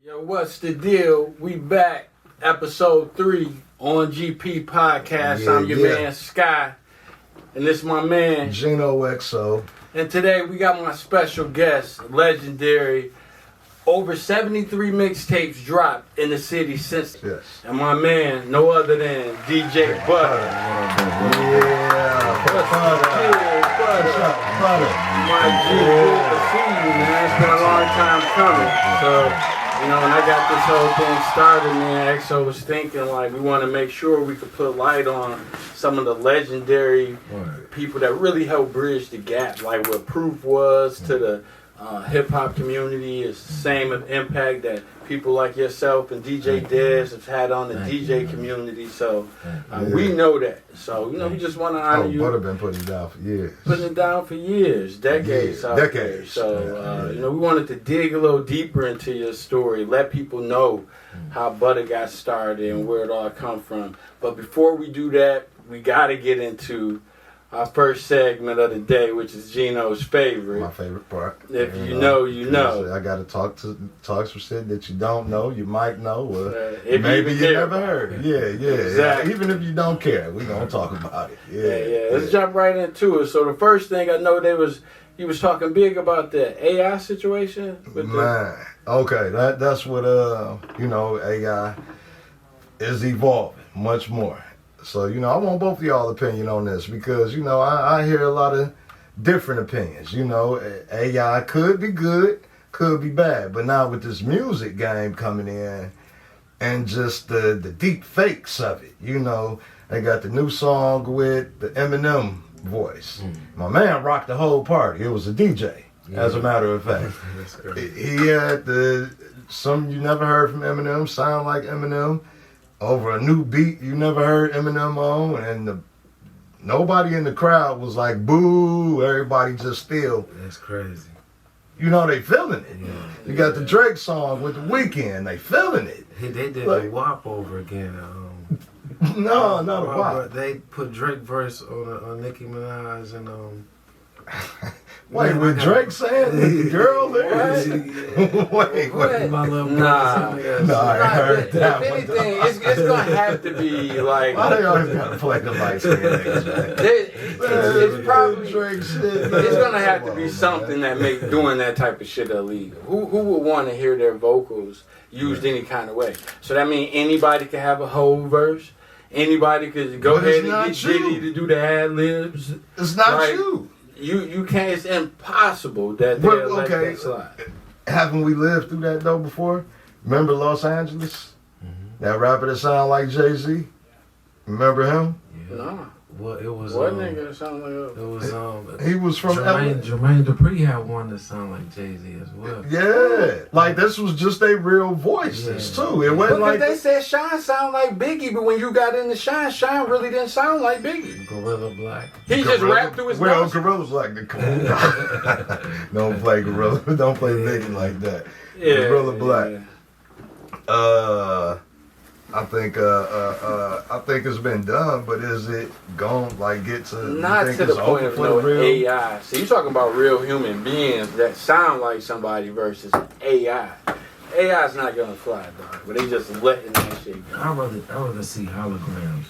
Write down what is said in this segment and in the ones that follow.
Yo, what's the deal? We back, episode 3 on GP Podcast. I'm your man Sky, and this is my man Geno XO. And today we got my special guest, legendary. Over 73 mixtapes dropped in the city since. Yes. And my man, no other than DJ Butter. Butter. My G, good to see you, man. It's been a long time coming. So, you know, when I got this whole thing started, man, XO was thinking, like, we want to make sure we could put light on some of the legendary people that really helped bridge the gap, like what Proof was to the hip-hop community. Is the same impact that people like yourself and DJ Dez have had on the DJ community. So we know that. So, you know, we just want to honor you. Butter been putting it down for years. Putting it down for years, decades. Decades. So, you know, we wanted to dig a little deeper into your story, let people know how Butter got started and where it all come from. But before we do that, we got to get into our first segment of the day, which is Geno's favorite. My favorite part. If you know, you know. I got to talk some shit that you don't know, you might know, or maybe you never heard. Yeah. Exactly. Even if you don't care, we gonna talk about it. Yeah. Let's jump right into it. So the first thing I know, he was talking big about the AI situation. Okay, that's what you know, AI is evolving much more. So, you know, I want both of y'all opinion on this because, you know, I hear a lot of different opinions. You know, AI could be good, could be bad. But now with this music game coming in and just the deep fakes of it, you know, they got the new song with the Eminem voice. My man rocked the whole party. It was a DJ, as a matter of fact. He had some you never heard from Eminem sound like Eminem. Over a new beat you never heard Eminem on, and nobody in the crowd was like, boo, everybody just still. That's crazy. You know, they feeling it. Yeah. You got the Drake song with The Weeknd, they feeling it. They did the WAP over again. No, not a WAP. They put Drake verse on Nicki Minaj and Wait, with Drake saying the girl there? Wait. My little Nah, I heard that. If anything, it's gonna have to be like. Why they always gotta play the light skin niggas, man? It's probably Drake shit. it's gonna have to be something that make doing that type of shit illegal. Who would want to hear their vocals used any kind of way? So that means anybody can have a whole verse. Anybody could go ahead and get Diddy to do the ad libs. It's not you. You can't. It's impossible that they'll let that slide. Haven't we lived through that though before? Remember Los Angeles? That rapper that sound like Jay-Z? Remember him? Yeah. No. Well, it was what nigga sound like that? It was he was from Jermaine Dupri had one that sound like Jay-Z as well. Yeah, like this was just their real voices too. It wasn't like they said Shine sound like Biggie, but when you got into Shine really didn't sound like Biggie. Gorilla Black. He just rapped through his Well, nose. Gorilla's like the cool. Don't play Gorilla. Don't play Biggie like that. Yeah, Gorilla Black. Yeah. I think it's been done, but is it gonna get to? Not to the point of no AI. So you talking about real human beings that sound like somebody versus AI. AI's not gonna fly, dog. But they just letting that shit go. I'd rather see holograms.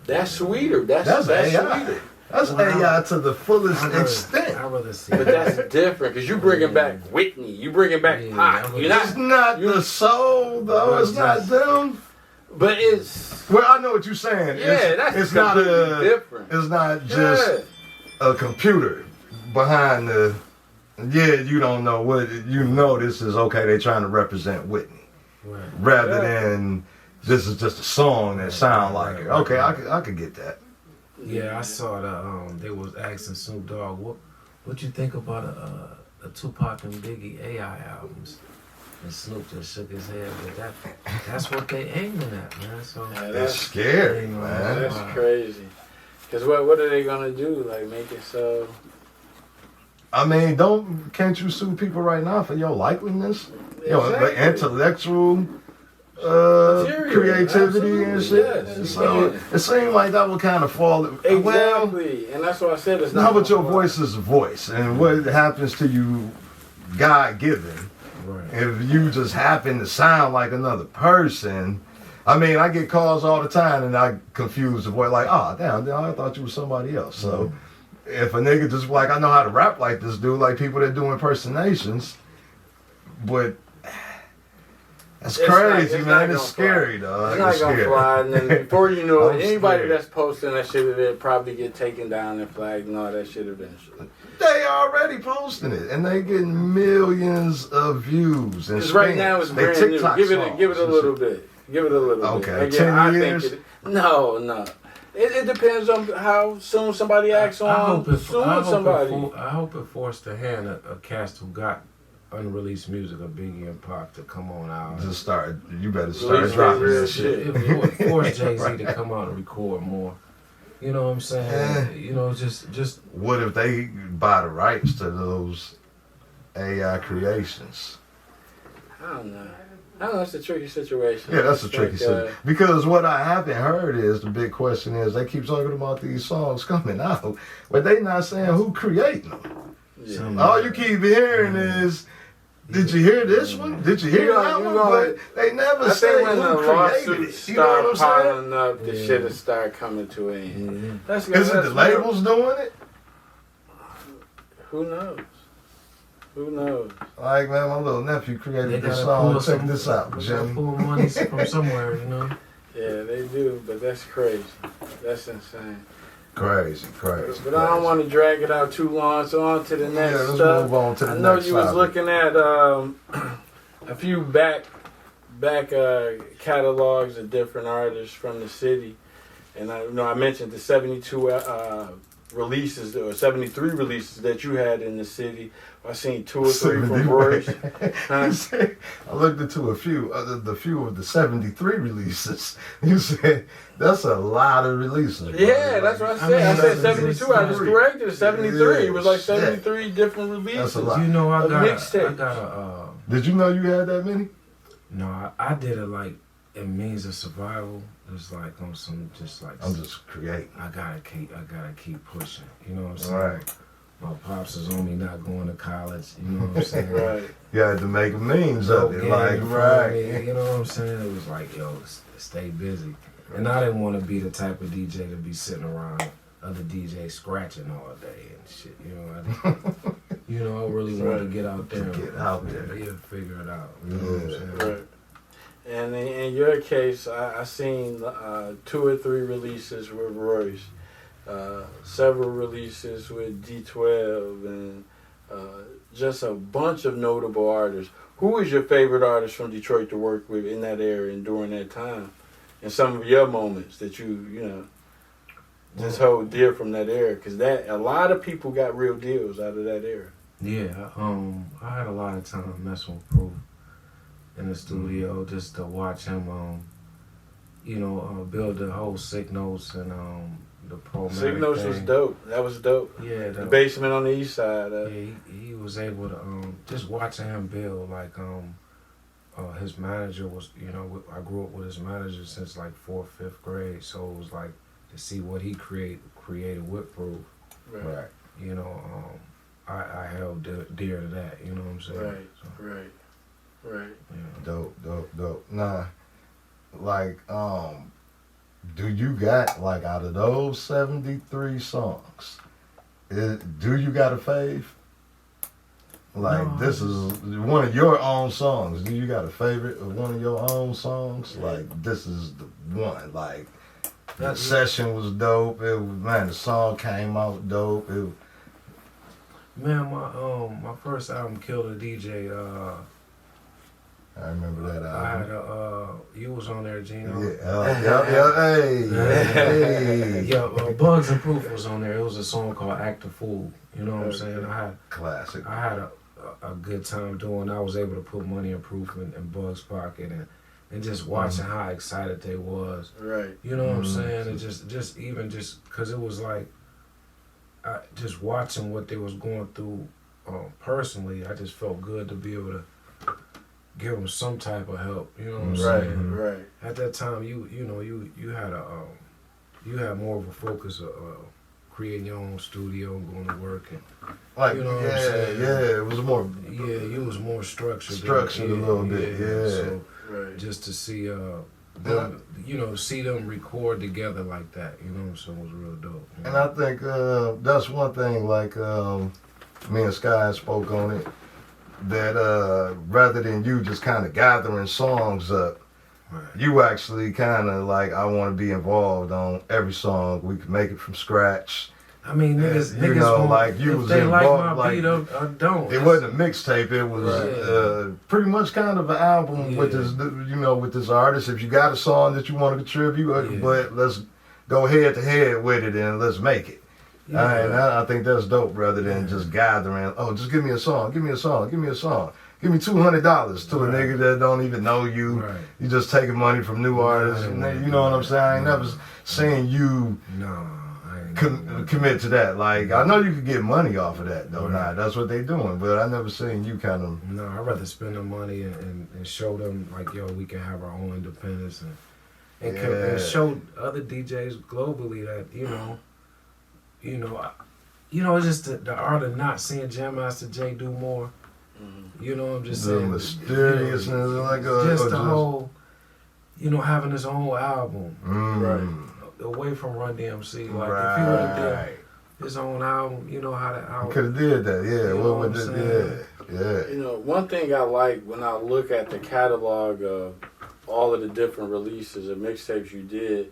That's sweeter. That's AI. sweeter. That's AI to the fullest extent. I'd rather see. But that's different because you bringing back Whitney, you bringing back Pac. It's not the soul though. It's not them. But it's. Well, I know what you're saying. Yeah, that's it's not different. It's not just a computer behind the. Yeah, you don't know what you know. This is okay. They're trying to represent Whitney, rather than this is just a song that sound like it. Okay, I could get that. Yeah, I saw they was asking Snoop Dogg, what you think about a Tupac and Biggie AI albums? And Snoop just shook his head, but that's what they aiming at, man. So that's scary, man. That's crazy. Cause what are they gonna do? Like make it so? I mean, can't you sue people right now for your likeliness? Exactly. You know, the intellectual creativity and shit. Yes, so it seemed like that would kind of fall. Exactly, well, and that's why I said it's not. Not but your voice is a voice, and what happens to you, God given, Right. If you just happen to sound like another person, I mean, I get calls all the time and I confuse the voice, like, oh, damn, I thought you was somebody else. So if a nigga just like, I know how to rap like this dude, like people that do impersonations, but that's crazy, man. It's scary, dog. It's not gonna fly. And then before you know it, anybody scared. that's posting that shit, they'll probably get taken down and flagged and all that shit eventually. They already posting it, and they getting millions of views. And Because right now it's brand new. Give it a little bit. Give it a little bit. Okay, Again, 10 years? No. It depends on how soon somebody acts on suing somebody. I hope it forced the hand of cast who got unreleased music of Biggie and Pac to come on out. Just start. You better start Release dropping real this shit. If you would force Jay-Z to come out and record more. You know what I'm saying? You know, just. What if they buy the rights to those AI creations? I don't know. It's a tricky situation. Yeah, that's a tricky situation. Because what I haven't heard is, the big question is, they keep talking about these songs coming out, but they not saying who creating them. Yeah. All you keep hearing is, did you hear this one? Did you hear that one? But they never say when the who created lawsuits it. You know what I'm start saying? piling up, the shit will start coming to an end. Is it the labels doing it? Who knows? Who knows? Like, man, my little nephew created They this gotta song. Check this out, They Jimmy. gotta pull money from somewhere, you know? Yeah, they do, but that's crazy. That's insane. Crazy. But I don't want to drag it out too long, so on to the next let's stuff. move on to the I know next you was topic. looking at a few back catalogs of different artists from the city, and I mentioned the 72 releases or 73 releases that you had in the city. I seen 2 or 3 from Royce. I looked into a few of the 73 releases. You said that's a lot of releases. Yeah, that's what I said. I said 72. I just corrected it. 73. Yeah, It was like shit. 73 different That's releases. a lot. You know, I got mixtapes. a Did you know you had that many? no, I did it like in means of survival. It's like on some just like I'm just creating. I gotta keep pushing. You know what I'm saying? Right. My pops is on me not going to college. You know what I'm saying? Right. You had to make memes of it. Yeah, Like, you feel right. me? You know what I'm saying? It was like, yo, stay busy. And I didn't want to be the type of DJ to be sitting around other DJs scratching all day and shit. You know, I really wanted to get out there. Get out there. Yeah, figure it out. You know what I'm saying? Right. And in your case, I seen 2 or 3 releases with Royce, several releases with D12, and just a bunch of notable artists. Who is your favorite artist from Detroit to work with in that area and during that time? And some of your moments that you just hold dear from that era, because a lot of people got real deals out of that era. Yeah, I had a lot of time messing with Proof in the studio just to watch him, build the whole Sick Notes and the Pro Sick Notes was dope. That was dope. Yeah, The basement on the east side. he was able to just watching him build like his manager was I grew up with his manager since like 4th, 5th grade, so it was like to see what he created with Proof. Right. Right. I held dear to that. You know what I'm saying? Right. So, Right. yeah. Dope. Nah, like, do you got, like, out of those 73 songs, do you got a fave? Like, No. this is one of your own songs. Do you got a favorite of one of your own songs? Like, this is the one. Like, the session was dope. The song came out dope. Man, my first album, Kill the DJ. I remember that I album. had you was on there, Geno. Hey. Yeah, Bugs and Proof was on there. It was a song called "Act a Fool." You know what I'm saying? Classic. I had a good time doing. I was able to put money in Proof in Bugs' pocket and just watching how excited they was. Right. You know what I'm saying? And just because it was like, just watching what they was going through personally, I just felt good to be able to give them some type of help. You know what I'm saying? Right. At that time, you had more of a focus of creating your own studio and going to work and Like, you know what I'm saying? it was more. yeah, you was more more structured. Structured a little bit, yeah. So Right. just to see them, you know, see them record together like that, you know, so it was real dope. You And know? I think that's one thing, like me and Sky spoke on it, that rather than you just kind of gathering songs up, Right. you actually kind of like, I want to be involved on every song. We can make it from scratch. I mean, niggas, You niggas know, gonna, like, you if was they like involved, my like, beat or don't. It wasn't a mixtape. It was Right. pretty much kind of an album with this, you know, with this artist. If you got a song that you want to contribute, but let's go head to head with it and let's make it. Yeah. And I think that's dope rather than just gathering. Oh, just give me a song. Give me a song. Give me a song. Give me $200 to a nigga that don't even know you. Right. You just taking money from new artists. And you know what I'm saying? I ain't never seen you No. commit to that. Like, I know you could get money off of that though. Nah, that's what they doing. But I never seen you kind of. No, I'd rather spend the money and show them like, yo, we can have our own independence and show other DJs globally that it's just the art of not seeing Jam Master Jay do more. You know, I'm just The saying mysteriousness, like just the whole, having his whole album Right. away from Run DMC. Like if he would have done his own album, you know how the album. Could have did that, yeah. You know What what would I'm it? Yeah. You know, one thing I like when I look at the catalog of all of the different releases of mixtapes you did,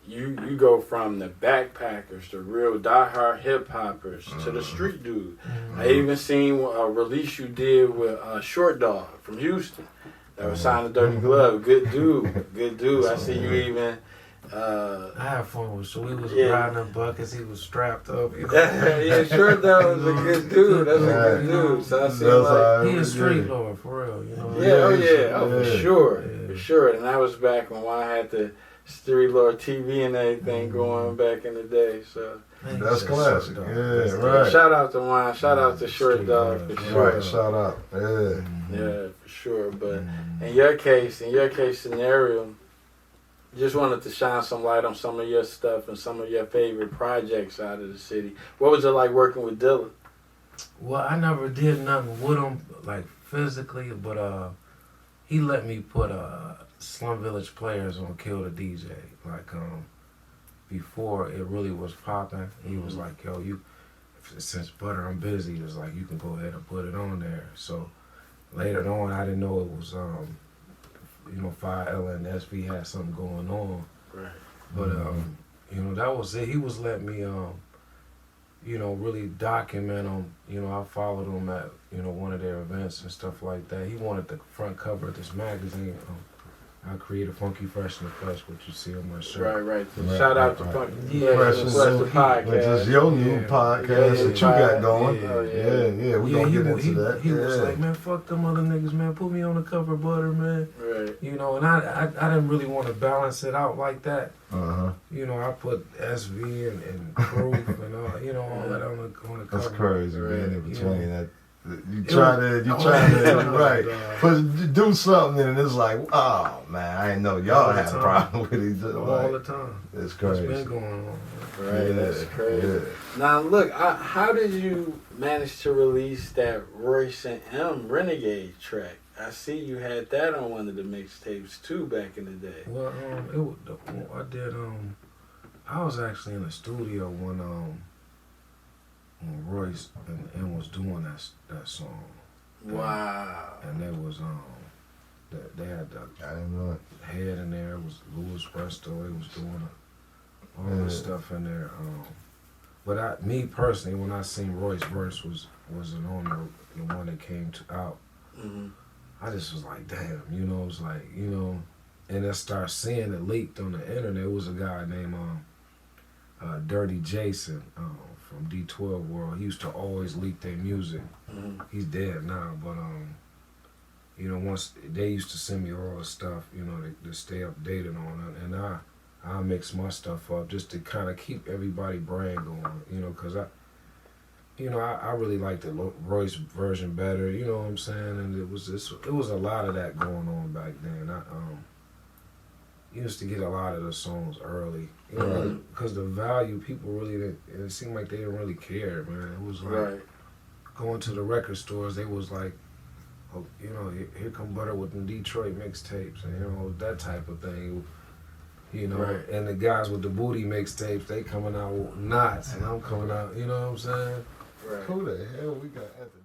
you go from the backpackers, the real diehard hip hoppers, to the street dude. I even seen a release you did with Short Dog from Houston that was signed to Dirty Glove. Good dude. I see you even. I had fun with, so he was Yeah. riding the buckets. He was strapped up. You know? Yeah, Short Dog was a good dude. That's a good dude. So I see like. He a street lord for real, you know. For sure. And that was back when I had the Street Lord TV and everything going back in the day. So That's classic. That's Right. shout out to Wine. Shout out to Short Dog for sure. Right, shout out. Yeah. Yeah, for sure. But in your case scenario, just wanted to shine some light on some of your stuff and some of your favorite projects out of the city. What was it like working with Dilla? Well, I never did nothing with him, like physically, but he let me put Slum Village Players on Kill the DJ. Like before it really was popping, he was like, yo, since Butter I'm busy, it was like, you can go ahead and put it on there. So later on, I didn't know it was 5L and SV had something going on. Right. But that was it. He was letting me really document them. I followed him at one of their events and stuff like that. He wanted the front cover of this magazine. I created Funky Fresh and Flesh, what you see on my shirt. Right. Shout out to Funky Fresh and Flesh, the podcast. Which is your new podcast that you got going. Yeah. We gonna get into that. He was like, man, fuck them other niggas, man. Put me on the cover, Butter, man. Right. And I didn't really want to balance it out like that. Uh-huh. I put SV and Proof and all that on the cover. That's crazy, man. In between that. You try to right, but do something and it's like, oh man, I didn't know y'all had a problem with each other. All the time. It's crazy. It's been going on. Right, that's crazy. Now look, how did you manage to release that Royce and M Renegade track? I see you had that on one of the mixtapes too back in the day. Well, I did. I was actually in the studio when Royce and M was doing that song. Wow. And there was they had the I didn't know it. head in there. It was Louis Presto. They was doing all this stuff in there. But me personally, when I seen Royce verse wasn't on the one that came out. Mm-hmm. I just was like, damn, it was like, and I started seeing it leaked on the internet. It was a guy named Dirty Jason from D12 World. He used to always leak their music. Mm-hmm. He's dead now, but once they used to send me all the stuff, to stay updated on it, and I mix my stuff up just to kind of keep everybody brain going, because I really like the Royce version better, you know what I'm saying? And it was a lot of that going on back then. I used to get a lot of the songs early, because the value, people really didn't, it seemed like they didn't really care, man. It was like going to the record stores, they was like, you know, here come Butter with the Detroit mixtapes, and you know that type of thing. You know, Right. and the guys with the booty mixtapes, they coming out with knots, and I'm coming out. You know what I'm saying? Right. Who the hell we got at the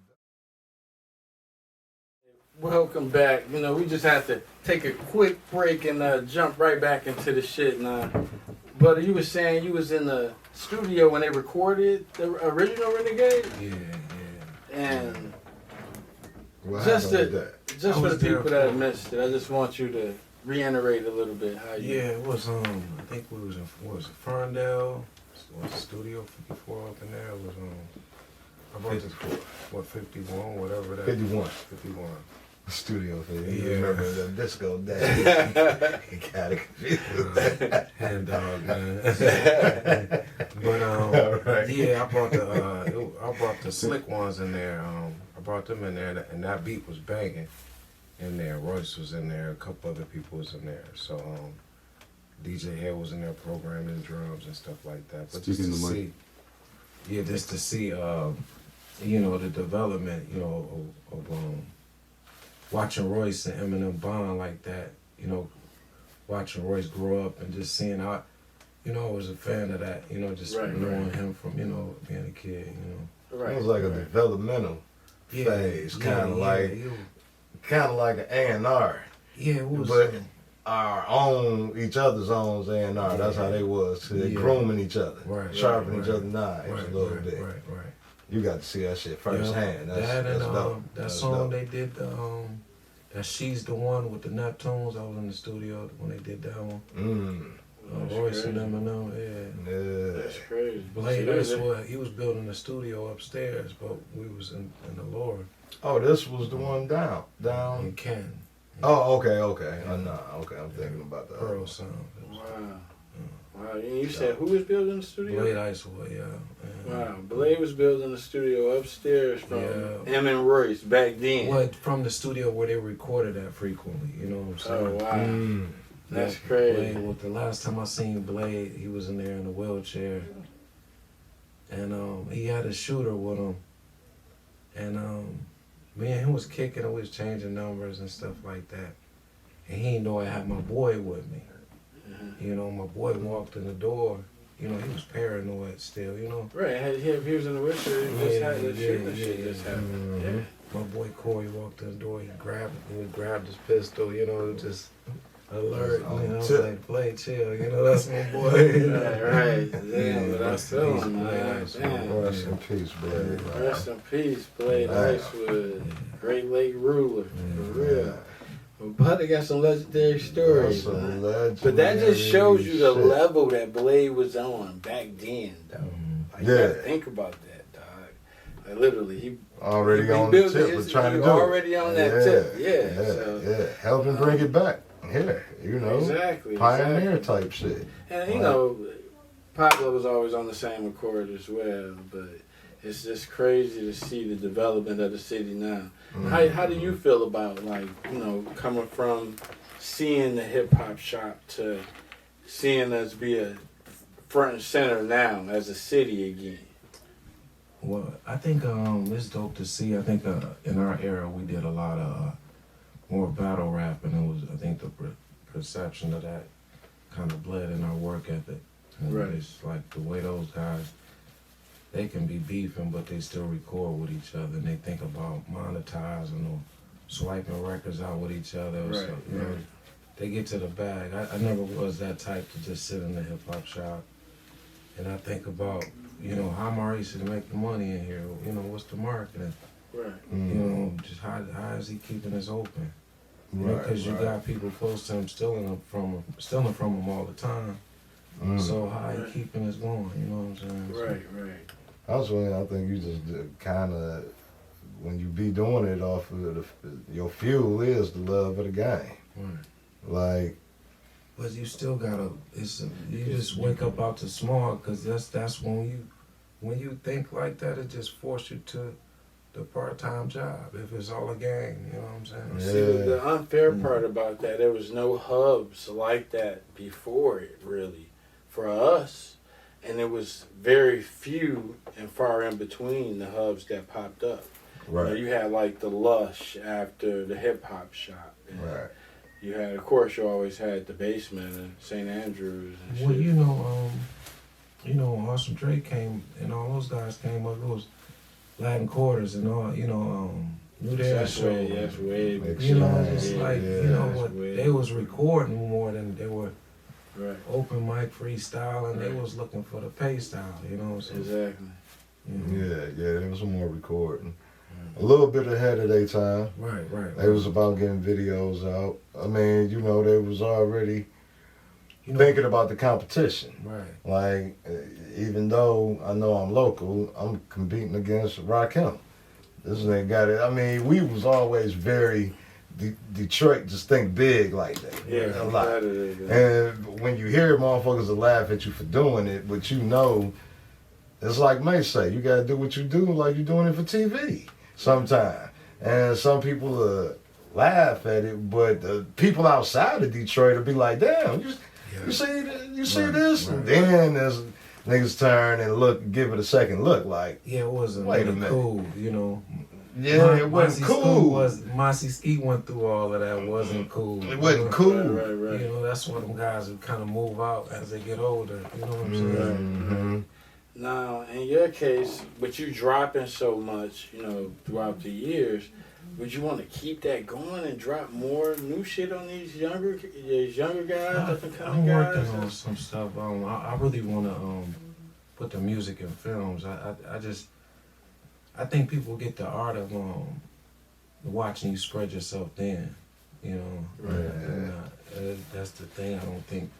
Welcome back. You know, we just have to take a quick break and jump right back into the shit now. But you were saying you was in the studio when they recorded the original Renegade? Yeah. And what just happened with that? just I for the was there people that for- missed it, I just want you to reiterate a little bit how you... Yeah, it was I think we was in Ferndale. It was Studio 54 up in there. It was I brought this for 51, whatever that 51. 51. Studio thing. You Yeah. remember the disco day. You got it confused. Hand dog, man. But Alright. yeah, I brought the slick ones in there. I brought them in there, and that beat was banging in there. Royce was in there, a couple other people was in there. So DJ Hale was in there programming drums and stuff like that. But just to see, just to see, you know, the development, you know, of watching Royce and Eminem bond like that, you know, watching Royce grow up and just seeing how, you know, I was a fan of that, you know, just knowing him from, you know, being a kid, you know. Right. It was like a developmental phase, kind of like an A&R. Yeah, it was. But our own, each other's own A&R. That's how they was. They grooming each other, sharpening each other's knives a little bit. Right. You got to see that shit firsthand. That's dope. That That's song dope. they did, that She's the One with the Neptunes. I was in the studio when they did that one. Royce and Eminem, Yeah. That's crazy. Blade, that's what he was building the studio upstairs, but we was in the lower. Oh, this was the one down. In Ken. Oh, okay. I'm thinking about the other Pearl one. Sound. Wow, and you said who was building the studio? Blade Icewood, yeah. Wow, Blade was building the studio upstairs from M and Royce back then. What, from the studio where they recorded at frequently, you know what I'm saying? Oh, wow. That's crazy. Blade, the last time I seen Blade, he was in there in a wheelchair. And he had a shooter with him. And me and him was kicking and we was changing numbers and stuff like that. And he didn't know I had my boy with me. You know, my boy walked in the door. You know, he was paranoid still, you know. Right, he was in the wheelchair, he just had the shit just happened. Yeah. My boy Corey walked in the door, he grabbed his pistol, you know, just alert. You know, I was like, Blade, chill, you know, that's my boy. right. Damn, but I feel him, man. Rest in peace, Blade. Rest in peace, Blade Icewood. Great Lake ruler, for real. But they got some legendary stories. But that just shows you the level that Blade was on back then, though. Like, you gotta think about that, dog. Like, literally, he already on the tip of trying to do it. Already on that tip, yeah. Helping bring it back here, you know. Exactly. Pioneer type shit. And, you know, Pablo was always on the same accord as well, but it's just crazy to see the development of the city now. How do you feel about, like, you know, coming from seeing the hip hop shop to seeing us be a front and center now as a city again? Well, I think it's dope to see. I think in our era we did a lot of more battle rap, and it was, I think, the perception of that kind of bled in our work ethic. And Right. It's like the way those guys, they can be beefing, but they still record with each other, and they think about monetizing or swiping records out with each other. Right, So, you know, they get to the bag. I never was that type to just sit in the hip hop shop, and I think about, you know, how Maurice should make the money in here. You know, what's the marketing? Right. You know, just how is he keeping us open? Because you got people close to him stealing from him all the time. So how he keeping us going? You know what I'm saying? Right. That's when I think you just kind of, when you be doing it off of your fuel is the love of the game. Right. Like, but you still gotta. You just wake up out to smart, because that's when you think like that, it just force you to the part-time job. If it's all a game, you know what I'm saying? See, the unfair part about that, there was no hubs like that before it, really, for us. And there was very few and far in between the hubs that popped up. Right. You had like the Lush after the hip hop shop. And Right. you had, of course, you always had the basement and St. Andrews and Well, shit. Awesome Dre came and all those guys came up. It was Latin Quarters and all, New Day That's Show. way, that's way. Just Yeah, like, yeah, what way- they was recording more than they were Right. open mic freestyle, and they Right. was looking for the pay style, So, Exactly. Yeah, there was more recording. A little bit ahead of their time. Right. They was about getting videos out. I mean, they was already thinking about the competition. Right. Like, even though I know I'm local, I'm competing against Rakim. This nigga got it. I mean, we was always very Detroit. Just think big like that. Yeah, a lot. that is, And when you hear motherfuckers will laugh at you for doing it, but it's like May say, you gotta do what you do like you're doing it for TV sometimes. And some people laugh at it, but the people outside of Detroit will be like, damn, you see this? Right. And then there's niggas turn and give it a second look like, Yeah, it wasn't Wait a really minute. cool, yeah, it wasn't cool. Mossy Ski went through all of that. Wasn't cool. It wasn't cool. Right. That's why them guys who kind of move out as they get older. You know what I'm saying? Mm-hmm. Now, in your case, with you dropping so much, throughout the years, would you want to keep that going and drop more new shit on these younger guys, up and I'm coming guys? working on some stuff. I really want to put the music in films. I think people get the art of watching you spread yourself thin. Right. And, that's the thing. I don't think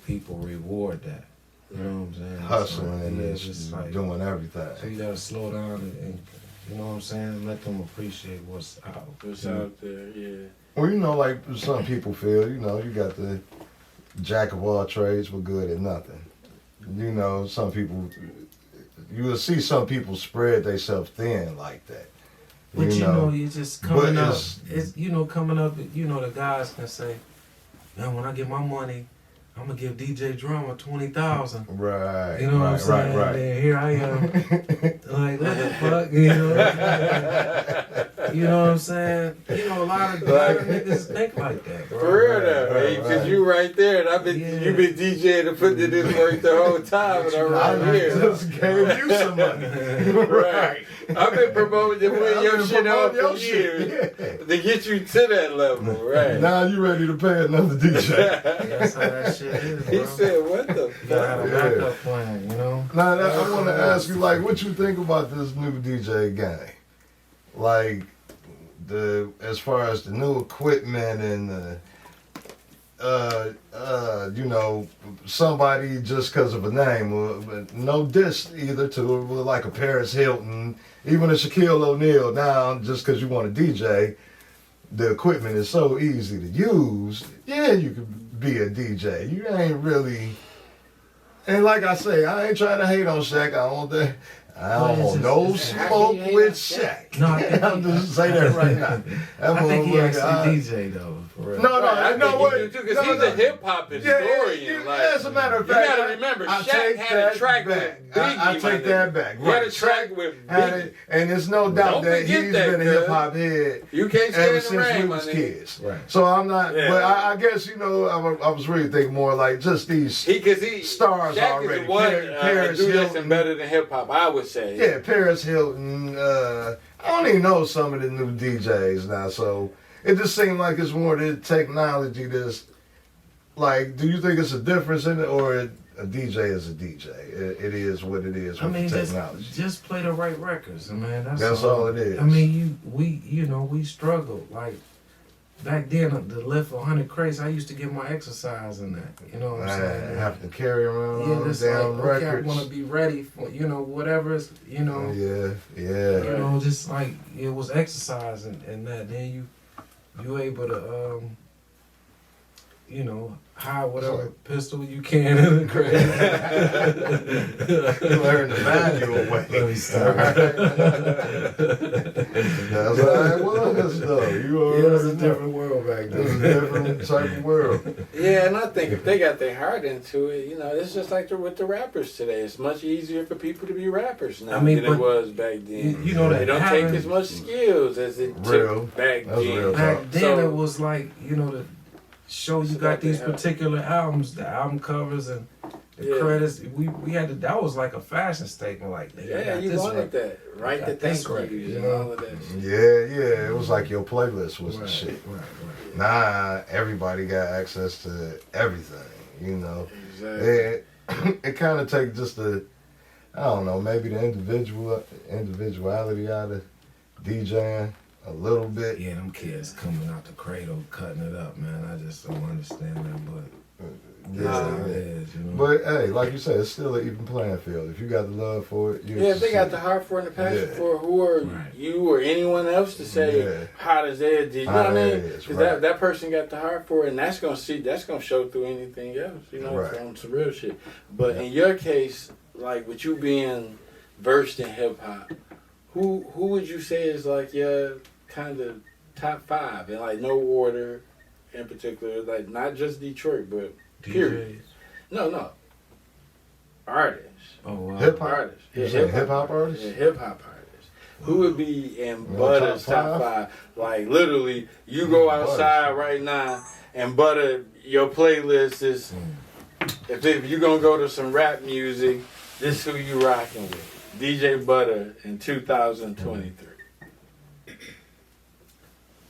people reward that. You know what I'm saying? Hustling and it's just like doing everything. So you gotta slow down and you know what I'm saying? Let them appreciate what's out. What's out there, yeah. Well, like some people feel, you got the jack of all trades but good at nothing. Some people, you will see some people spread themselves thin like that. But you're just coming up. It's coming up. The guys can say, "Man, when I get my money, I'm gonna give DJ Drama 20,000." Right. You know what I'm saying? Right. And here I am, like, what the fuck? You know what I'm saying? A lot of niggas think like that, bro. For real though, because you right there, and you been DJing and putting in this work the whole time, and I'm right here. Just gave you some money. Right. I've been promoting and putting your shit out for years to get you to that level, right? Now you ready to pay another DJ. That's how that shit is, bro. He said, what the You gotta have a fuck? backup plan, Now, I want to ask you, what you think about this new DJ gang? As far as the new equipment and somebody just because of a name, no diss either to like a Paris Hilton, even a Shaquille O'Neal. Now, just because you want to DJ, the equipment is so easy to use. Yeah, you could be a DJ. You ain't really. And like I say, I ain't trying to hate on Shaq. I don't want no smoke with Shaq. No, I think I'm just saying that right now. I think he actually DJ though. For real. I know what because he's a hip hop historian. As a matter of fact, you gotta remember, Shaq had a track with Biggie. I take that back. He had a track with Biggie. And there's no doubt that he's been a hip hop head you can't ever stand the since rain, we my was nigga. kids. Right. So I'm not, but I guess I was really thinking more like just these stars Shaq already. is the one Paris do this Hilton. better than hip hop, I would say. Yeah, Paris Hilton. I don't even know some of the new DJs now, so it just seemed like it's more the technology that's like, do you think it's a difference in it, or a DJ is a DJ? It is what it is with the technology. Just play the right records, man. That's all it is. I mean, we struggled. Like, back then, the lift 100 crates, I used to get my exercise in that. You know what I'm saying? I have to carry around all the this damn like, okay, records. I want to be ready for, whatever it's, Yeah. Just like, it was exercise and that. Then you able to, hide whatever pistol you can in the crate. You learn the manual way. Let me start. That's how it was, though. It was a different world back then. It was a different type of world. Yeah, and I think if they got their heart into it, it's just like with the rappers today. It's much easier for people to be rappers now than it was back then. They don't take as much skills as it took back then. Back then it was like, the show you got these particular albums, the album covers and the credits. We had to. That was like a fashion statement. Like, you wanted that, right? The thank yous and all of that shit. Yeah. It was like your playlist was the shit. Right. Nah, everybody got access to everything. Exactly. It kind of takes just I don't know, maybe the individuality out of DJing. A little bit. Yeah, them kids coming out the cradle, cutting it up, man. I just don't understand that, but it is, But hey, like you said, it's still an even playing field. If you got the love for it, if they got the heart for it and the passion for it, who are you or anyone else to say how does they do? You know what I mean? Because that person got the heart for it, and that's gonna show through anything else. From some real shit. But in your case, like with you being versed in hip hop, who would you say is like kind of top 5 in like no order in particular, like not just Detroit but period. No artists. Oh wow. Hip hop artists. Hip hop artists. Yeah, hip hop artists. Who would be in Butter's top 5? Like literally, you go outside right now and Butter, your playlist is. If you're gonna go to some rap music, this is who you rocking with. DJ Butter in 2023.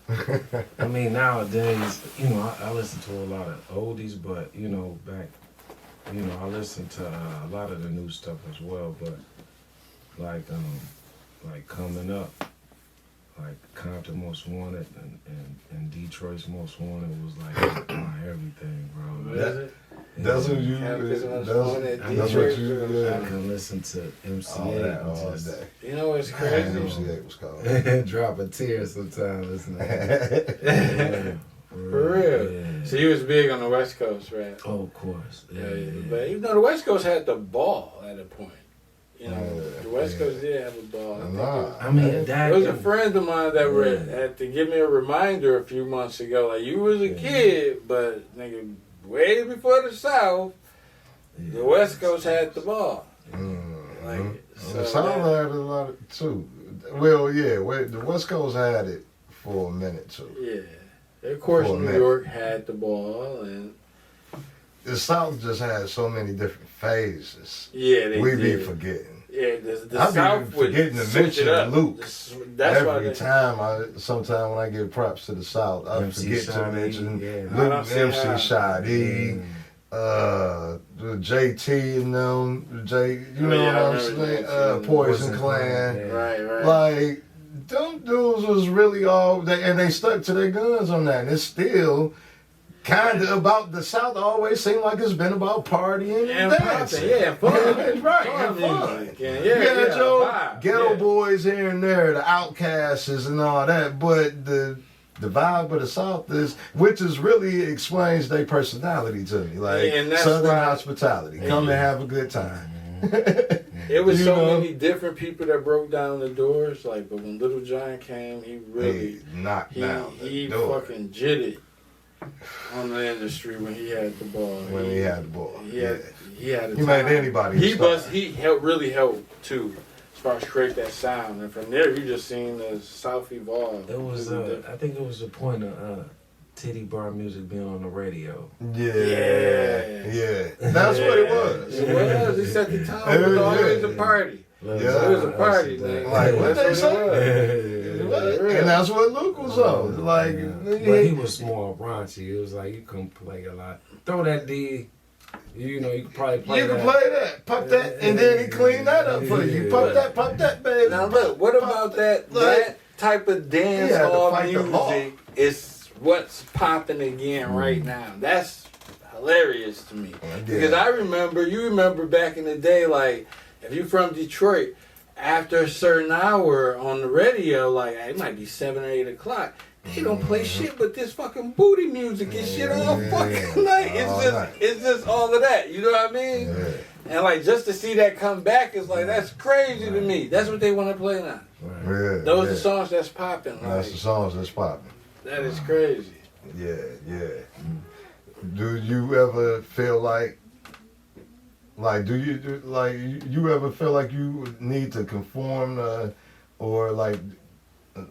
I mean, nowadays, I listen to a lot of oldies, but, back, I listen to a lot of the new stuff as well, but, like coming up, like Compton Most Wanted and Detroit's Most Wanted was like my everything, bro. What is it? That's what you. That's what you. I can listen to MC8 all day. You know what's crazy? MC8 was called. Drop a tear sometimes listening. For real. Yeah. So you was big on the West Coast, right? Oh, of course. Yeah. But even though the West Coast had the ball at a point. The West Coast did have a ball. There was a friend of mine that had to give me a reminder a few months ago. Like, you was a kid, but nigga, way before the South, the West Coast had the ball. The South had a lot of too. Well, the West Coast had it for a minute too. Yeah, of course, New York had the ball, and the South just had so many different phases. Yeah, we be forgetting. Yeah, the South would forgetting to mention Luke. That's every time sometime when I give props to the South, I forget to mention Luke, MC Shadi, JT and them, you know what I'm saying? Poison Clan. Right. Like, them dudes was really and they stuck to their guns on that. And it's still kind of about the South. Always seemed like it's been about partying and dancing. Yeah, fun. Right, and fun. Ghetto boys here and there, the outcasts and all that. But the vibe of the South is, which is really explains their personality to me. Like Southern hospitality. Come and have a good time. It was many different people that broke down the doors. Like, but when Little John came, he really knocked down the door. He fucking jitted on the industry when he had the ball. He had he made anybody. He really helped too, as far as create that sound. And from there, you just seen the South evolve. It was, I think it was the point of titty bar music being on the radio. Yeah. That's what it was. It was. He set the tone. It was always a party. Yeah, it was a party. Like what they say. And that's what Luke was on. Like, but he was more raunchy. It was like you couldn't play a lot. Throw that D. You could probably play that. You can play that, pop that, and then he cleaned that up for you. Pop that, baby. Now look, what about that type of dance hall music is what's popping again right now? That's hilarious to me. Because you remember back in the day, like, if you from Detroit, after a certain hour on the radio, like it might be 7 or 8 o'clock, They don't play shit but this fucking booty music and shit all fucking night. It's just all of that. You know what I mean? Yeah. And like just to see that come back is like that's crazy to me. That's what they want to play now. Yeah, Those are the songs that's popping. That's the songs that's popping. That is crazy. Yeah. Do you ever feel like you ever feel like you need to conform or like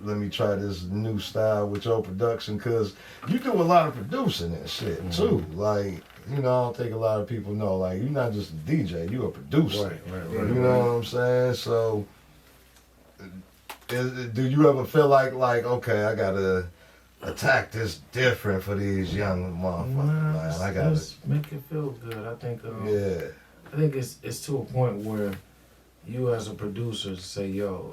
let me try this new style with your production? Because you do a lot of producing and shit too. Like, you know, I don't think a lot of people know. Like, you're not just a DJ, you're a producer. Right. You know what I'm saying? So, do you ever feel like okay, I gotta attack this different for these young motherfuckers? Man, I gotta just make it feel good. I think. Yeah. I think it's to a point where you as a producer say, yo,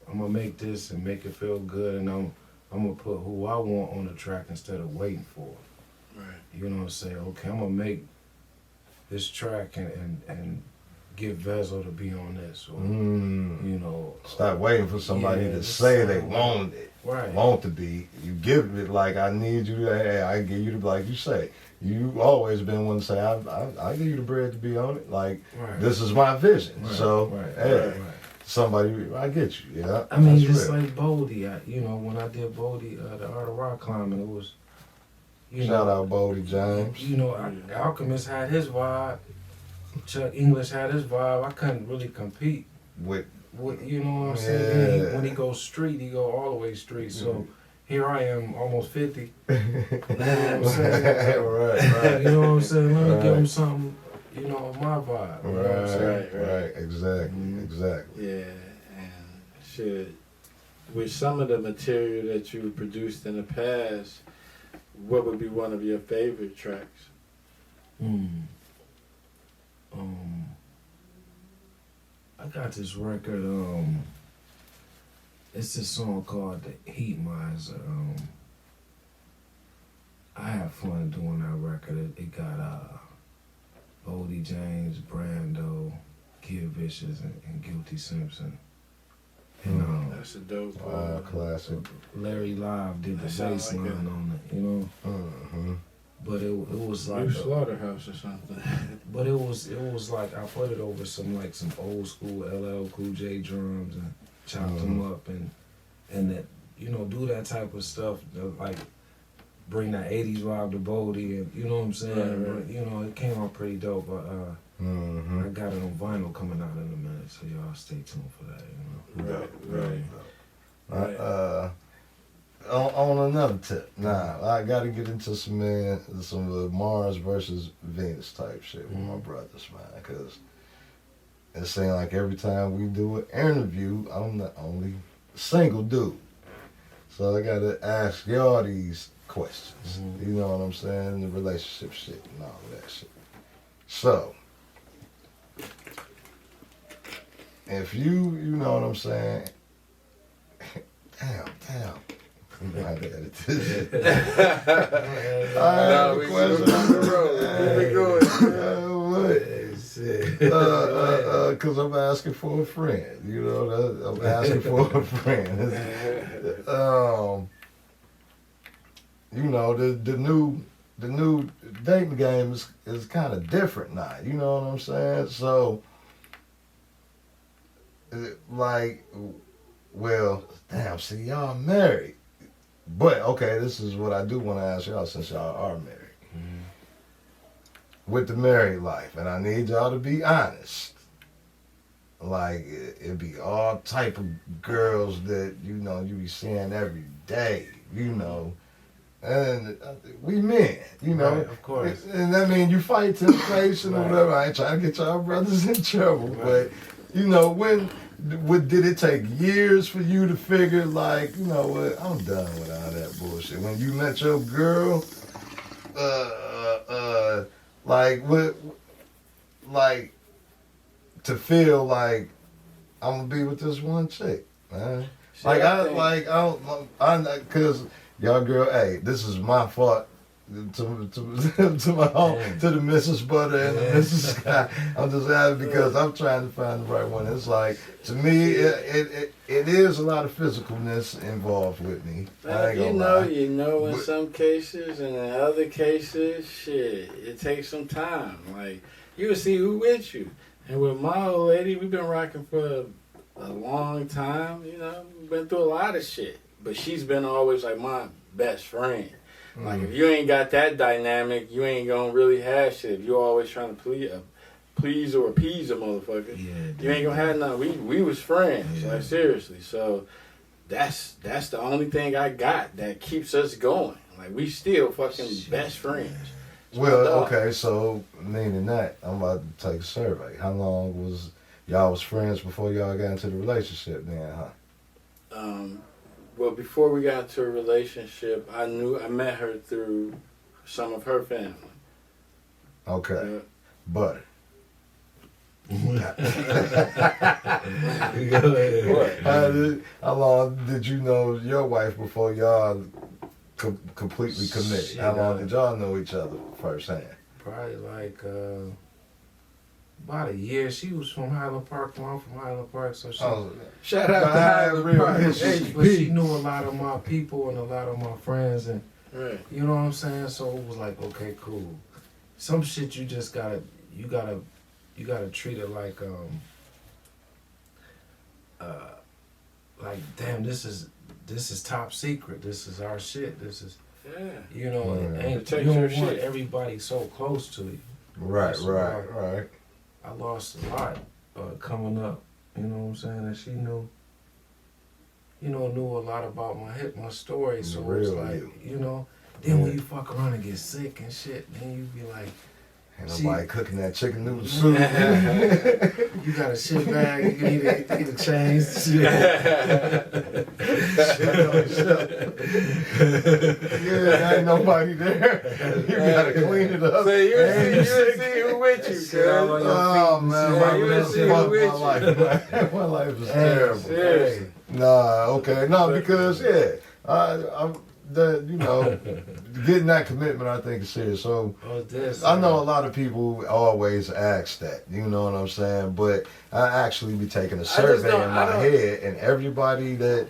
I'm gonna make this and make it feel good, and I'm gonna put who I want on the track instead of waiting for it. Right. You know what I'm saying? Okay, I'm gonna make this track and get Vezo to be on this, or you know, stop waiting for somebody to say they want it. Right. Want to be. You give it like I need you to. Hey, I give you the like you say. You always been one to say I give you the bread to be on it. Like this is my vision. Right. So hey, somebody I get you. Yeah. I mean, just like Boldy. You know, when I did Boldy, the Art of Rock Climbing, it was. Shout out Boldy James. You know, Alchemist had his vibe. Chuck English had his vibe. I couldn't really compete with you know what I'm saying? When he goes street, he go all the way street. So here I am, almost 50. You know what I'm saying? right. You know what I'm saying? Let me give him something, you know, my vibe. You know what I'm saying? Right. Exactly. Yeah, and shit. With some of the material that you produced in the past, what would be one of your favorite tracks? I got this record, it's this song called The Heat Miser. I have fun doing that record. It got Boldy James, Brando, Kid Vicious, and Guilty Simpson. And That's a dope classic. Larry Live did the bass line on it, you know. But it was like Slaughterhouse or something. But it was like I put it over some old school LL Cool J drums and chopped them up and that, you know, do that type of stuff, like bring that 80s vibe to Boldy, and you know what I'm saying. Right. You know, it came out pretty dope. But I got it on vinyl coming out in a minute, so y'all stay tuned for that. You know. Right. On another tip, I got to get into some Mars versus Venus type shit with my brothers, man, because it seems like every time we do an interview, I'm the only single dude. So I got to ask y'all these questions. You know what I'm saying? The relationship shit and all of that shit. So, if you know what I'm saying, damn. We gonna have to edit this. Because I'm asking for a friend. You know, I'm asking for a friend. You know, the new dating game is kind of different now. You know what I'm saying? So, like, well, damn. See, y'all married. But, okay, this is what I do want to ask y'all since y'all are married. With the married life, and I need y'all to be honest. Like, it be all type of girls that, you know, you be seeing every day, you know. And we men, you know. Right, of course. And I mean, you fight temptation or whatever. I ain't trying to get y'all brothers in trouble. But, you know, did it take years for you to figure, like, you know what, I'm done with all that bullshit? When you met your girl, to feel like I'm gonna be with this one chick, man. Because y'all girl, hey, this is my fault to my home, to the Mrs. Butter and the Mrs. Scott. I'm just happy because I'm trying to find the right one. It's like, to me, it is a lot of physicalness involved with me. I ain't gonna lie. You know, in some cases, and in other cases, shit, it takes some time. Like, you will see who with you. And with my old lady, we've been rocking for a long time. You know, we've been through a lot of shit. But she's been always like my best friend. Like, if you ain't got that dynamic, you ain't gonna really have shit. If you're always trying to please or appease a motherfucker, you ain't gonna have nothing. We was friends, like, seriously. So that's the only thing I got that keeps us going. Like, we still fucking best friends. Well, okay, so meaning that, I'm about to take a survey. How long was y'all was friends before y'all got into the relationship then, huh? Well, before we got into a relationship, I met her through some of her family. Okay. Butter. What? How long did you know your wife before y'all completely committed? How long did y'all know each other firsthand? Probably like about a year. She was from Highland Park, I'm from Highland Park, so she shout out to Highland Park. But she knew a lot of my people and a lot of my friends, and you know what I'm saying. So it was like, okay, cool. Some shit you just gotta treat it like damn, this is top secret. This is our shit. This is you know, and you don't want everybody so close to you. Right. I lost a lot coming up, you know what I'm saying? And she knew a lot about my story. So it was like, you know, then when you fuck around and get sick and shit, then you be like, ain't nobody cooking that chicken noodle soup. You got a shit bag, you can either change the shit. Yeah, ain't nobody there. You gotta clean it up. So you see who with you, girl. Oh man, you see who with you. My life was terrible. Seriously. Nah, okay, no, because you know, getting that commitment, I think, is serious. So I know a lot of people always ask that, you know what I'm saying? But I actually be taking a survey in my head, and everybody that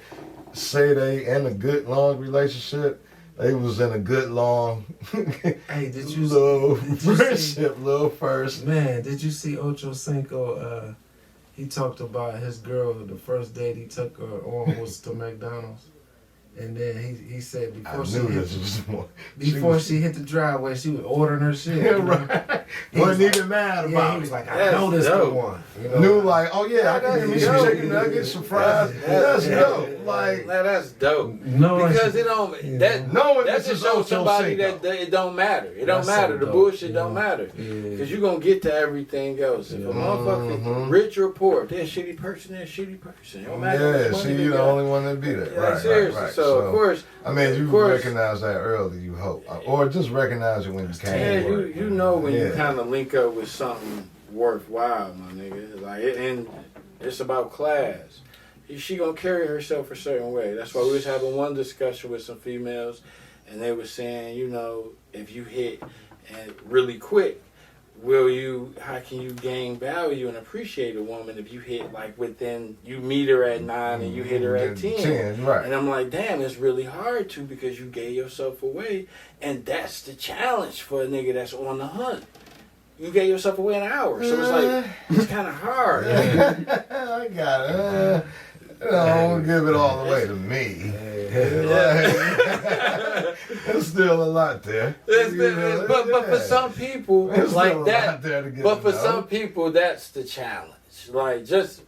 say they in a good long relationship, they was in a good long little friendship, little first. Man, did you see Ocho Cinco? He talked about his girl, the first date he took her on was to McDonald's. And then he said before she hit the driveway, she was ordering her shit. Yeah, right. Wasn't even mad about it. He was like, I know this the one. You know? Knew like, oh yeah, I got me some chicken nuggets, some fries. That's dope. Like, that's dope. No, because it don't. That just shows somebody that it don't matter. It don't matter. The bullshit don't matter. Because you're gonna get to everything else. If a motherfucker rich or poor, they're a shitty person. They're a shitty person. It don't matter. Yeah, see, you're the only one that be there. Right, seriously. Right. So of course, I mean, you recognize that early, you hope, or just recognize it when you can. Yeah, you know when you kind of link up with something worthwhile, my nigga. Like, and it's about class. She gonna carry herself a certain way. That's why we was having one discussion with some females, and they were saying, you know, if you hit and really quick, how can you gain value and appreciate a woman if you hit like you meet her at 9 and you hit her at 10? Right. And I'm like, damn, it's really hard to, because you gave yourself away, and that's the challenge for a nigga that's on the hunt. You gave yourself away in an hour, so it's like, it's kind of hard. I got it. Don't give it all the way to me. There's still a lot there. But for some people, like that. But for some people, that's the challenge. Like, just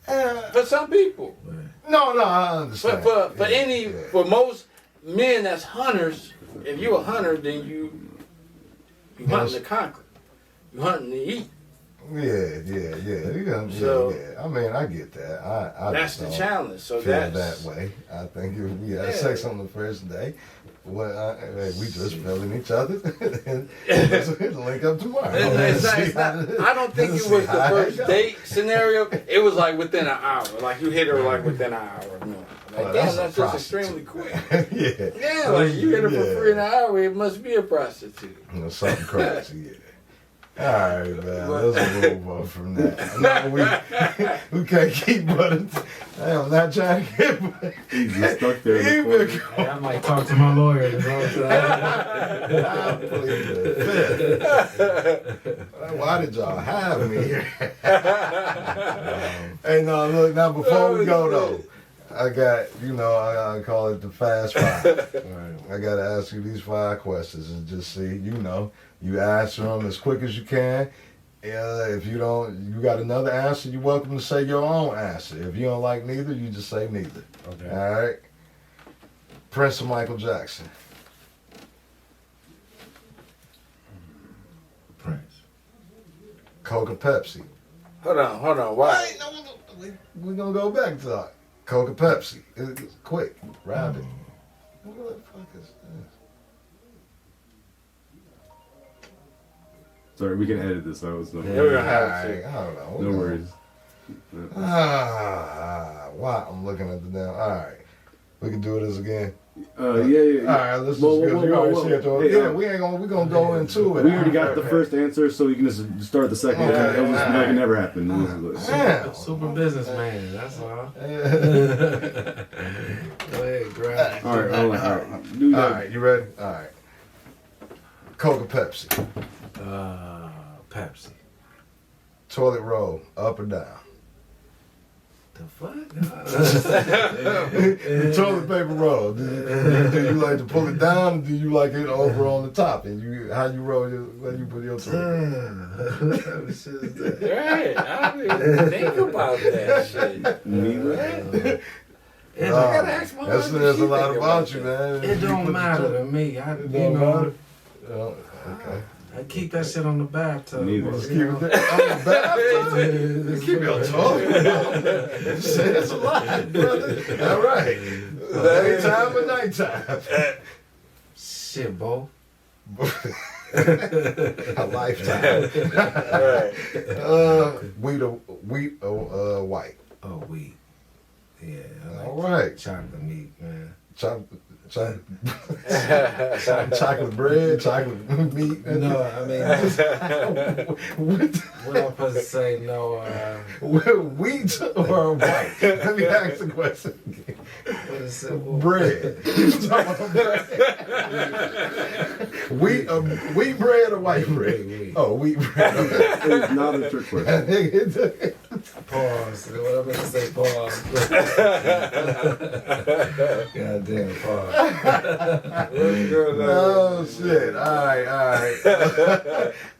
for some people. No, I understand. For most men that's hunters, if you a hunter, then you hunting to conquer. You hunting to eat. Yeah. So, I mean, I get that. I that's the challenge. So feel that way. I think if we had sex on the first day, we just feeling each other and link up tomorrow. I don't think it was the first date scenario. It was like within an hour. Like, you hit her like within an hour. No. Like, Oh, damn, that's a that's just prostitute. extremely quick. Yeah. Yeah, like you hit her Yeah. for free an hour, it must be a prostitute. You know, something crazy, yeah. All right, man. Let's move on from that. No, we can't keep running. I'm not trying to get. He's just stuck there. He In the been corner. Hey, I might talk to my lawyer. You know what I'm saying? I plead the fifth. Why did y'all have me here? Hey, no, look, now before we go, though, I got, I call it the fast five. Right. I got to ask you these 5 questions and just see, you answer them as quick as you can. If you got another answer, you're welcome to say your own answer. If you don't like neither, you just say neither. Okay. All right? Prince or Michael Jackson? Prince. Coke or Pepsi? Hold on. Why? Wait, no, we're going to go back to that. Coke or Pepsi? It's quick. Rapid. What the fuck is this? Sorry, we can edit this out. It's no, Yeah, we're gonna All have right, to. I don't know. no worries. Why? I'm looking at the damn. All right. We can do this again. Yeah. All right, let's just Whoa, go. whoa, You whoa, already whoa. said though. Hey, Yeah, we're gonna go into it. We already got the first answer, so you can just start the second. Okay, That was alright. like it never happened. Damn. Super businessman. That's all. Yeah. Go ahead, grab. All right. Do All that. right, you ready? All right. Coke or Pepsi? Pepsi. Toilet roll, up or down? The fuck? The toilet paper roll. Do you like to pull it down, or do you like it over on the top? And how you roll when you put your toilet paper? Right. I didn't even think about that shit. Neither. I gotta ask my That wife says what a she lot think about you, that. man. It don't matter to me. It don't matter. Oh, okay. I keep that shit on the bathtub. Neither. Just keep it there. On the bathtub? Just keep your toilet. Just say that's a lot, brother. All right. Daytime or nighttime? Shit, Bo. A lifetime. Right. Wheat or white? Oh, weed. Yeah. I like All right. chocolate meat, man. Chocolate bread, chocolate meat. No, I mean, what I'm supposed to say? No, Wheat or white? Let me ask the question again. what is it? Bread. Wheat bread or white bread? Wheat. Oh, wheat bread. It's not a trick question. Pause. What I'm going to say, pause. Goddamn, pause. Oh shit! All right.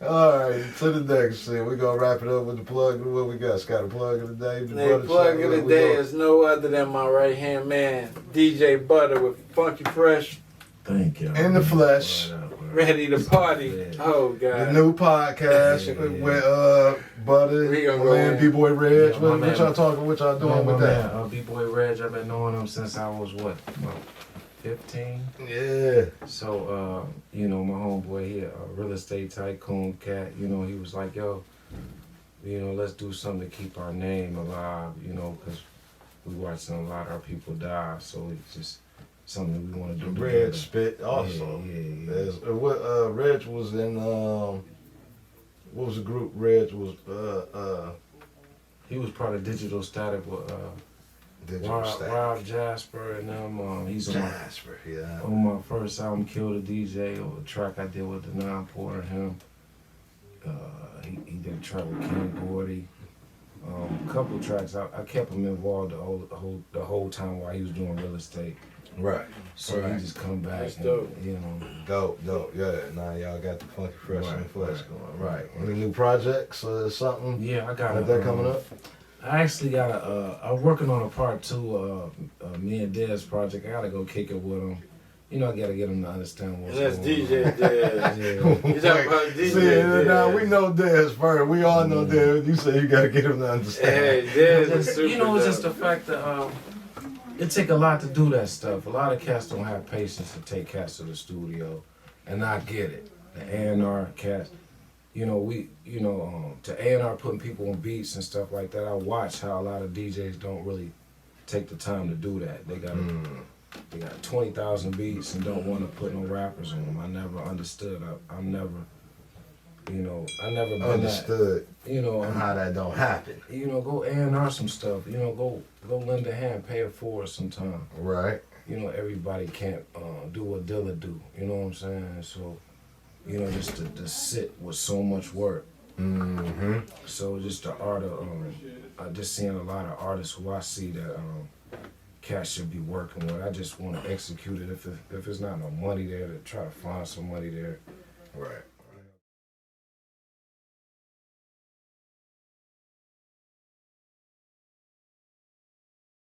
All right. To the next shit. We gonna wrap it up with the plug. What we got? Got a plug of the day. The plug of the day is no other than my right hand man, DJ Butter with Funky Fresh, Thank you. In the flesh. ready to party. Yeah. Oh the God. new podcast Yeah. with Butter, We gonna my go man in. B-Boy Reg. Yeah, What my y'all man. talking? What y'all doing with that? B-Boy Reg, I've been knowing him since I was, what, about 15? Yeah. So, my homeboy here, a real estate tycoon cat, he was like, yo, let's do something to keep our name alive, because we watching a lot of our people die. So it's just something we want to do Reg together. spit also. Yeah. There's, what Reg was in what was the group Reg was He was part of Digital Static with Digital Static. Rob Jasper and them. He's Jasper, yeah. on my first album, Kill the DJ, or a track I did with the Nine-Porter and him. He did a track with King Gordy. A couple tracks. I kept him involved the whole time while he was doing real estate. Right. So Right. he just come back That's and dope. Dope. Yeah. Now y'all got the Funky Fresh and Right, Flesh right, going. Right. right. Any new projects or something? yeah, I got Got that coming up? I actually got I'm working on a part 2 me and Dez project. I gotta go kick it with him. I gotta get him to understand what's And that's going DJ on. Dez. Yeah. You talking about DJ See, Dez. now we know Dez first. We all know Dez. You say you gotta get him to understand. Hey, Dez is Just, super it's just the dope. fact that it take a lot to do that stuff. A lot of cats don't have patience to take cats to the studio, and I get it. The A&R cats, to A&R putting people on beats and stuff like that. I watch how a lot of DJs don't really take the time to do that. They got 20,000 beats and don't want to put no rappers on them. I never understood. I'm never, I never been Understood. that. How that don't happen. Go A&R some stuff. Go lend a hand, pay it forward sometime. Right. Everybody can't do what Dilla do. You know what I'm saying? So, just to sit with so much work. Mm-hmm. So just the art of, I just seeing a lot of artists who I see that cats should be working with. I just want to execute it. If it's not no money there, to try to find some money there. Right.